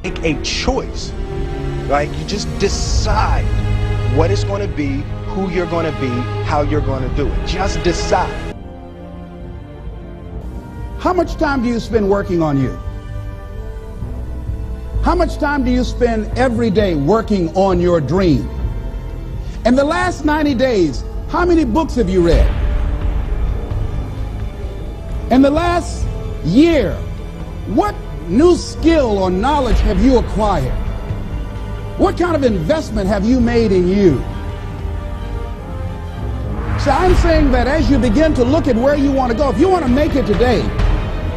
make a choice. Like, you just decide what it's going to be, who you're going to be, how you're going to do it. Just decide. How much time do you spend working on you? How much time do you spend every day working on your dream? In the last 90 days, how many books have you read? In the last year, what new skill or knowledge have you acquired? What kind of investment have you made in you? So I'm saying that as you begin to look at where you want to go, if you want to make it today,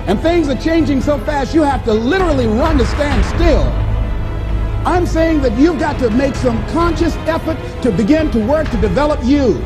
and things are changing so fast you have to literally run to stand still, I'm saying that you've got to make some conscious effort to begin to work to develop you.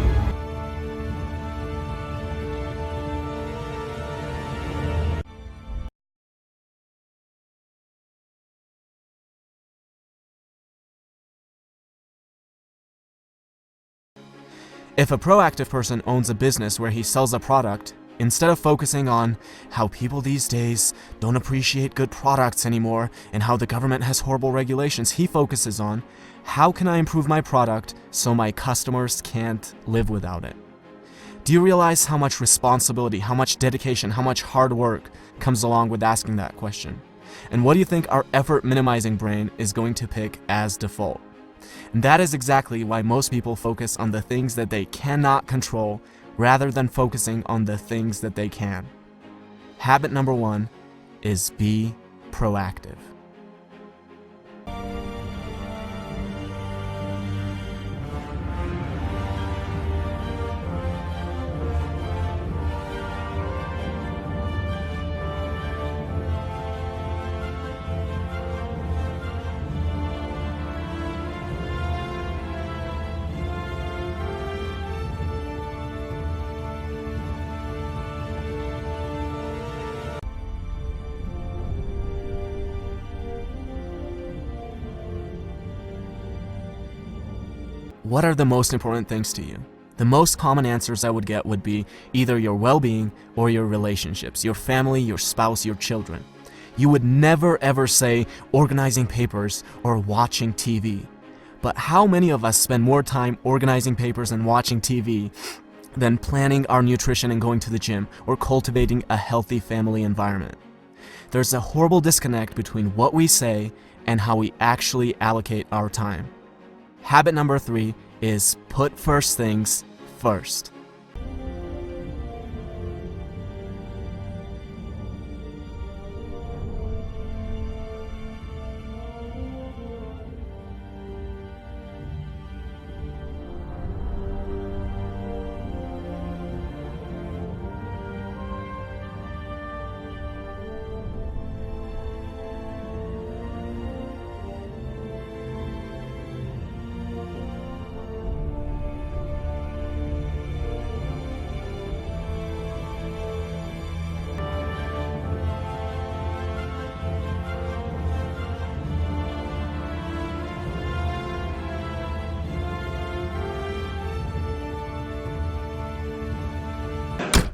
If a proactive person owns a business where he sells a product, instead of focusing on how people these days don't appreciate good products anymore and how the government has horrible regulations, he focuses on how can I improve my product so my customers can't live without it. Do you realize how much responsibility, how much dedication, how much hard work comes along with asking that question? And what do you think our effort minimizing brain is going to pick as default? And that is exactly why most people focus on the things that they cannot control rather than focusing on the things that they can. Habit number 1 is be proactive. What are the most important things to you? The most common answers I would get would be either your well-being or your relationships, your family, your spouse, your children. You would never ever say organizing papers or watching TV. But how many of us spend more time organizing papers and watching TV than planning our nutrition and going to the gym or cultivating a healthy family environment? There's a horrible disconnect between what we say and how we actually allocate our time. Habit number 3 is put first things first.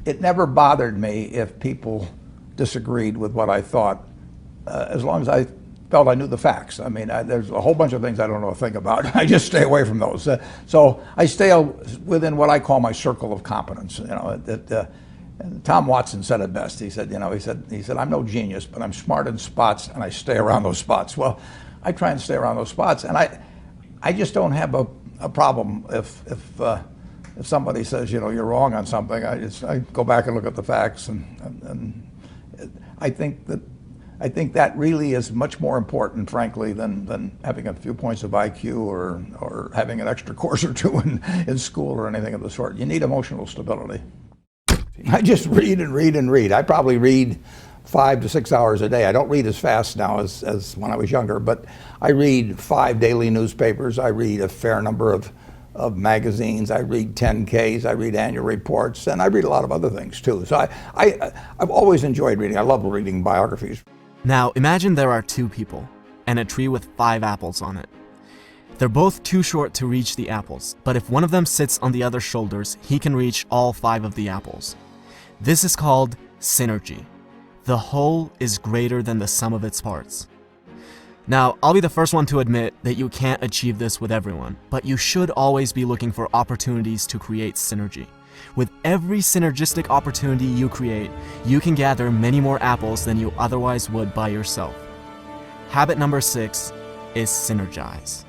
It never bothered me if people disagreed with what I thought, as long as I felt I knew the facts. I mean, there's a whole bunch of things I don't know a thing about. I just stay away from those. So I stay within what I call my circle of competence. You know, and Tom Watson said it best. He said, I'm no genius, but I'm smart in spots, and I stay around those spots. Well, I try and stay around those spots, and I just don't have a problem if somebody says, you're wrong on something. I go back and look at the facts, and I think that really is much more important, frankly, than having a few points of IQ or having an extra course or two in school or anything of the sort. You need emotional stability. I just read and read and read. I probably read 5 to 6 hours a day. I don't read as fast now as when I was younger, but I read 5 daily newspapers. I read a fair number of magazines. I read 10Ks, I read annual reports, and I read a lot of other things too. So I've always enjoyed reading. I love reading biographies. Now imagine there are 2 people and a tree with 5 apples on it. They're both too short to reach the apples, but if one of them sits on the other's shoulders, he can reach all 5 of the apples. This is called synergy. The whole is greater than the sum of its parts. Now, I'll be the first one to admit that you can't achieve this with everyone, but you should always be looking for opportunities to create synergy. With every synergistic opportunity you create, you can gather many more apples than you otherwise would by yourself. Habit number 6 is synergize.